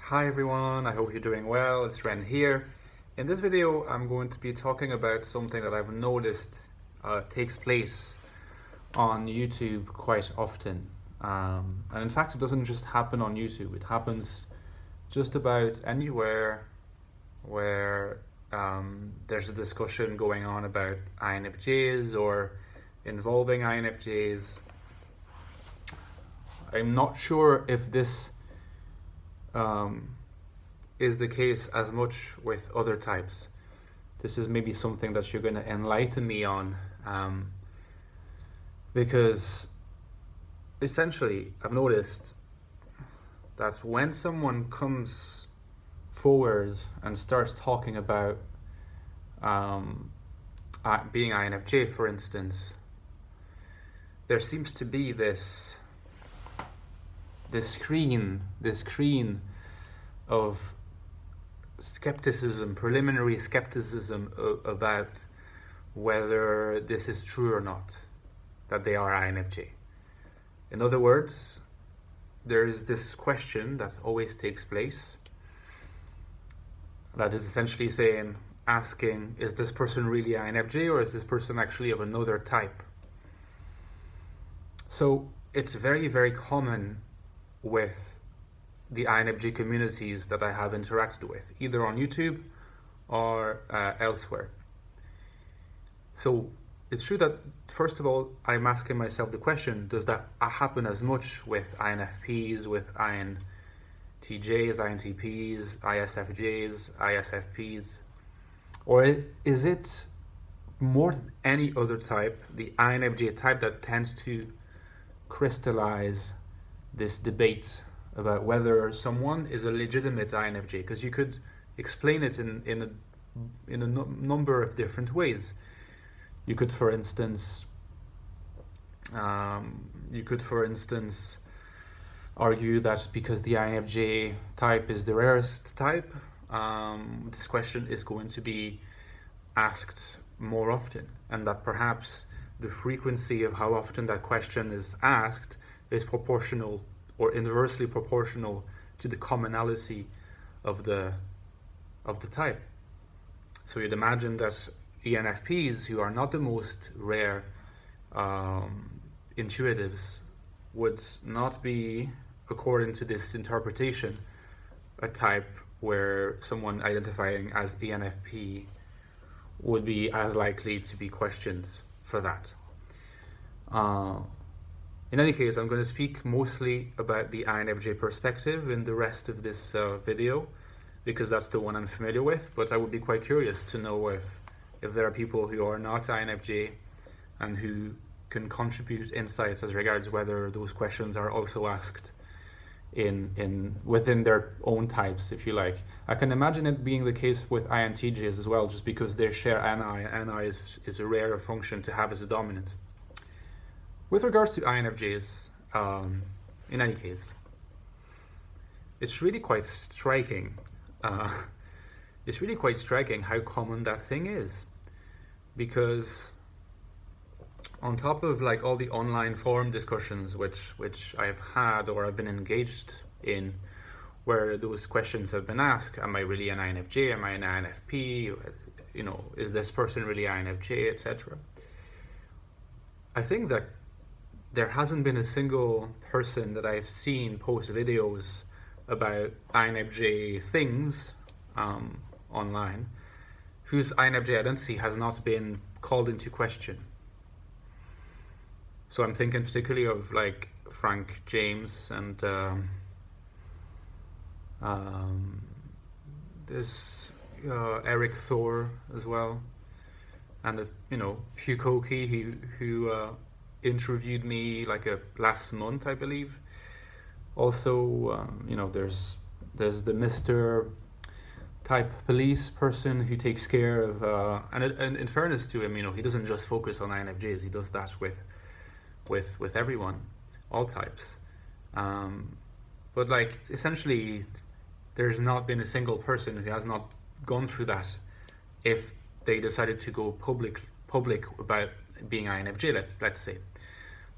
Hi everyone, I hope you're doing well. It's Ren here. In this video, I'm going to be talking about something that I've noticed takes place on YouTube quite often. And in fact, it doesn't just happen on YouTube, it happens just about anywhere where there's a discussion going on about INFJs or involving INFJs. I'm not sure if this is the case as much with other types. This is maybe something that you're going to enlighten me on, because essentially I've noticed that when someone comes forward and starts talking about being INFJ, for instance, there seems to be this screen of skepticism, preliminary skepticism about whether this is true or not, that they are INFJ. In other words, there is this question that always takes place that is essentially asking, is this person really INFJ or is this person actually of another type? So it's very, very common with the INFJ communities that I have interacted with, either on YouTube or elsewhere. So it's true that, first of all, I'm asking myself the question, does that happen as much with INFPs, with INTJs, INTPs, ISFJs, ISFPs? Or is it more than any other type, the INFJ type, that tends to crystallize this debate about whether someone is a legitimate INFJ? Because you could explain it in a number of different ways. You could, for instance, argue that because the INFJ type is the rarest type, this question is going to be asked more often, and that perhaps the frequency of how often that question is asked is proportional or inversely proportional to the commonality of the type. So you'd imagine that ENFPs, who are not the most rare intuitives, would not be, according to this interpretation, a type where someone identifying as ENFP would be as likely to be questioned for that. In any case, I'm going to speak mostly about the INFJ perspective in the rest of this video, because that's the one I'm familiar with, but I would be quite curious to know if there are people who are not INFJ and who can contribute insights as regards whether those questions are also asked within their own types, if you like. I can imagine it being the case with INTJs as well, just because they share NI. NI is a rarer function to have as a dominant. With regards to INFJs, in any case, it's really quite striking. It's really quite striking how common that thing is, because on top of like all the online forum discussions which I've had or I've been engaged in, where those questions have been asked, am I really an INFJ? Am I an INFP? You know, is this person really INFJ, etc. I think that there hasn't been a single person that I've seen post videos about INFJ things online whose INFJ identity has not been called into question. So I'm thinking particularly of like Frank James and there's Eric Thor as well, and Hugh Koki who interviewed me like last month, I believe. Also, there's the Mr. type police person who takes care of, and in fairness to him, he doesn't just focus on INFJs. He does that with everyone, all types. But like essentially, there's not been a single person who has not gone through that if they decided to go public about being INFJ. Let's say.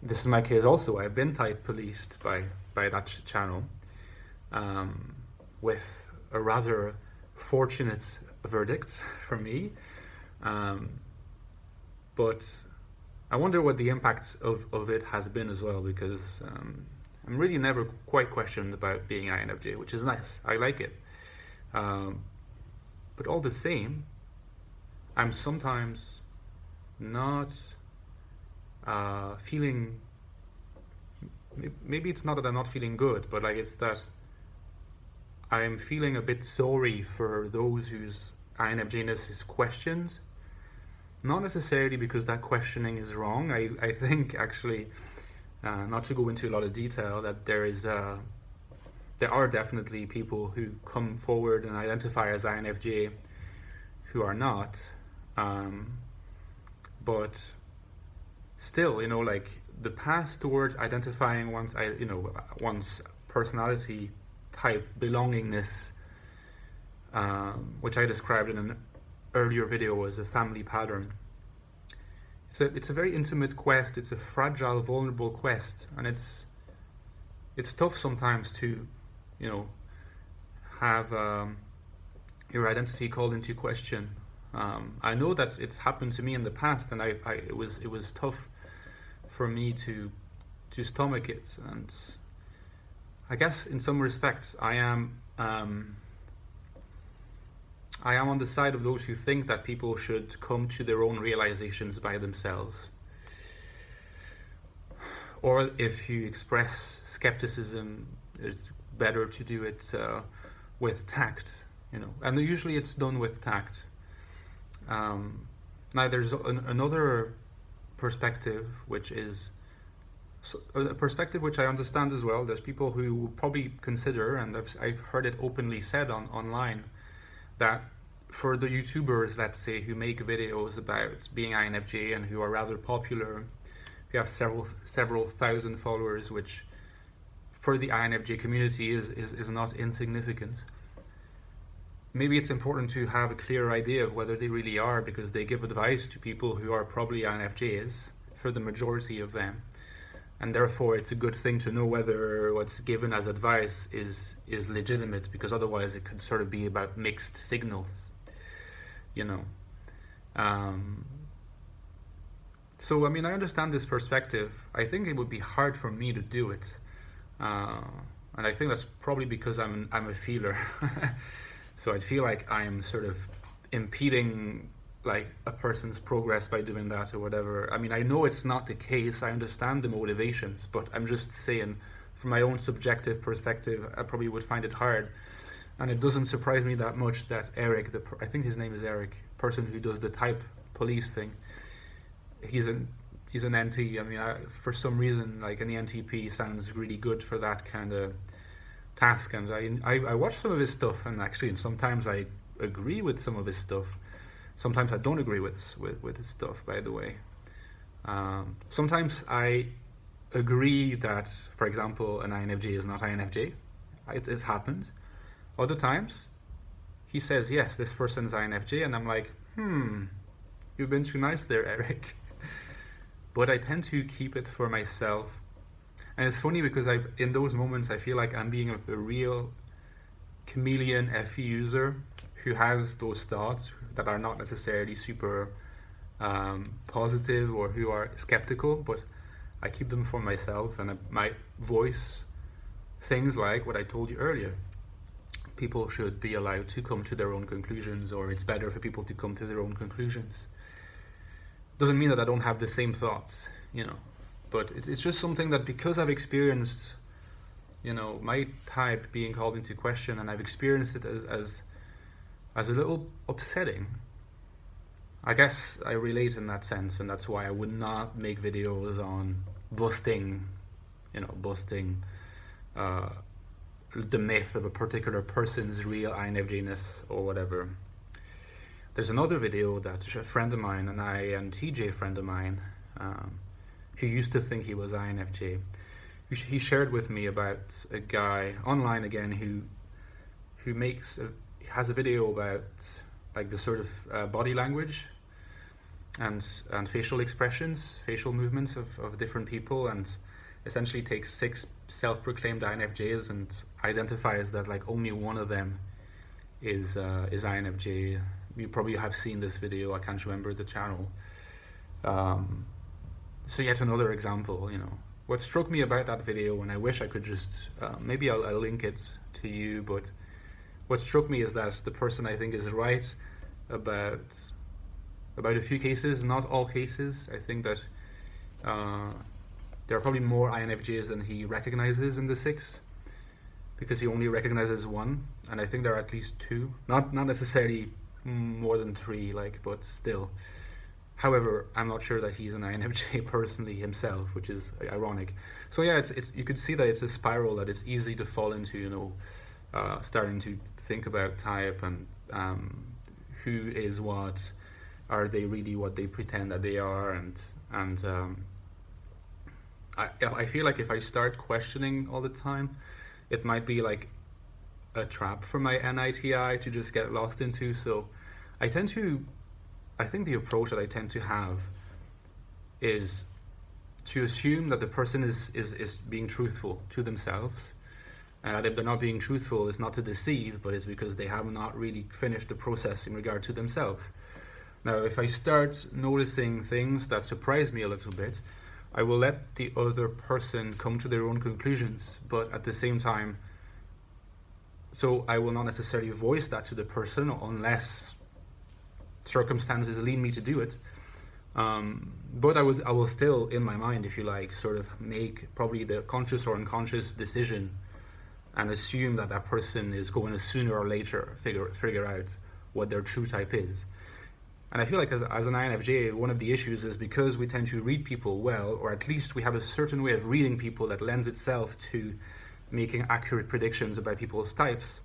This is my case also. I've been type policed by that channel. with a rather fortunate verdict for me. But I wonder what the impact of it has been as well, because I'm really never quite questioned about being INFJ, which is nice. I like it. But all the same, I'm sometimes not feeling, maybe it's not that I'm not feeling good, but like it's that I'm feeling a bit sorry for those whose INFJness is questioned. Not necessarily because that questioning is wrong. I think actually, not to go into a lot of detail, that there are definitely people who come forward and identify as INFJ who are not. But still, like the path towards identifying one's personality type, belongingness, which I described in an earlier video as a family pattern. It's a very intimate quest. It's a fragile, vulnerable quest, and it's tough sometimes to, have your identity called into question. I know that it's happened to me in the past, and it was tough for me to stomach it. And I guess in some respects, I am on the side of those who think that people should come to their own realizations by themselves. Or if you express skepticism, it's better to do it with tact, and usually it's done with tact. Now there's another perspective, which is a perspective which I understand as well. There's people who will probably consider, and I've heard it openly said online, that for the YouTubers, let's say, who make videos about being INFJ and who are rather popular, who have several thousand followers, which for the INFJ community is not insignificant. Maybe it's important to have a clear idea of whether they really are, because they give advice to people who are probably INFJs, for the majority of them. And therefore it's a good thing to know whether what's given as advice is legitimate, because otherwise it could sort of be about mixed signals, So, I understand this perspective. I think it would be hard for me to do it. And I think that's probably because I'm a feeler. So I feel like I'm sort of impeding like a person's progress by doing that or whatever. I know it's not the case. I understand the motivations, but I'm just saying from my own subjective perspective, I probably would find it hard. And it doesn't surprise me that much that Eric, I think his name is Eric, person who does the type police thing, he's an NT. For some reason, like an ENTP sounds really good for that kind of task. And I watch some of his stuff, and actually sometimes I agree with some of his stuff. Sometimes I don't agree with his stuff, by the way. Sometimes I agree that, for example, an INFJ is not INFJ. It's happened. Other times, he says, yes, this person's INFJ, and I'm like, you've been too nice there, Eric. But I tend to keep it for myself. And it's funny because in those moments, I feel like I'm being a real chameleon FE user who has those thoughts that are not necessarily super positive or who are skeptical, but I keep them for myself, and I might voice things like what I told you earlier. People should be allowed to come to their own conclusions, or it's better for people to come to their own conclusions. Doesn't mean that I don't have the same thoughts, but it's just something that, because I've experienced, my type being called into question, and I've experienced it as a little upsetting. I guess I relate in that sense, and that's why I would not make videos on busting the myth of a particular person's real INFJness or whatever. There's another video that a friend of mine, an INTJ friend of mine, who used to think he was INFJ, he shared with me about a guy online again who has a video about like the sort of body language and facial expressions, facial movements of different people, and essentially takes 6 self-proclaimed INFJs and identifies that like only one of them is INFJ. You probably have seen this video. I can't remember the channel. So yet another example, you know. What struck me about that video, and I wish I could just, maybe I'll link it to you, but what struck me is that the person, I think, is right about a few cases, not all cases. I think that there are probably more INFJs than he recognizes in the 6, because he only recognizes 1, and I think there are at least 2, not necessarily more than 3, like, but still. However, I'm not sure that he's an INFJ personally himself, which is ironic. So yeah, it's you could see that it's a spiral that it's easy to fall into, you know, starting to think about type and who is what, are they really what they pretend that they are, and I feel like if I start questioning all the time, it might be like a trap for my NITI to just get lost into. So I think the approach that I tend to have is to assume that the person is being truthful to themselves, and that if they're not being truthful, it's not to deceive, but it's because they have not really finished the process in regard to themselves. Now, if I start noticing things that surprise me a little bit, I will let the other person come to their own conclusions, but at the same time, so I will not necessarily voice that to the person unless circumstances lead me to do it. But I will still, in my mind, if you like, sort of make probably the conscious or unconscious decision and assume that that person is going to sooner or later figure out what their true type is. And I feel like as an INFJ, one of the issues is because we tend to read people well, or at least we have a certain way of reading people that lends itself to making accurate predictions about people's types.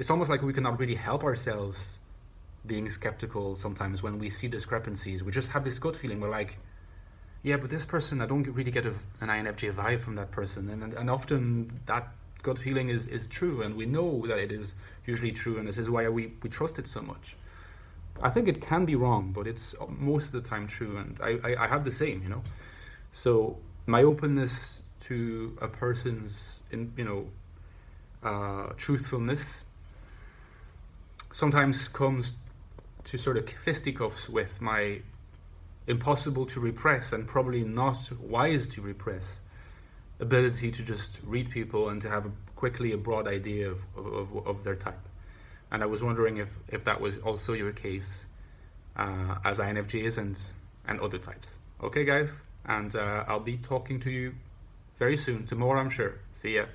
It's almost like we cannot really help ourselves being skeptical sometimes when we see discrepancies. We just have this gut feeling. We're like, yeah, but this person, I don't really get an INFJ vibe from that person. And often that gut feeling is true, and we know that it is usually true, and this is why we trust it so much. I think it can be wrong, but it's most of the time true, and I have the same, you know. So my openness to a person's, truthfulness sometimes comes to sort of fisticuffs with my impossible to repress and probably not wise to repress ability to just read people and to have quickly a broad idea of their type. And I was wondering if that was also your case as INFJs and other types. Okay, guys, and I'll be talking to you very soon, tomorrow I'm sure. See ya.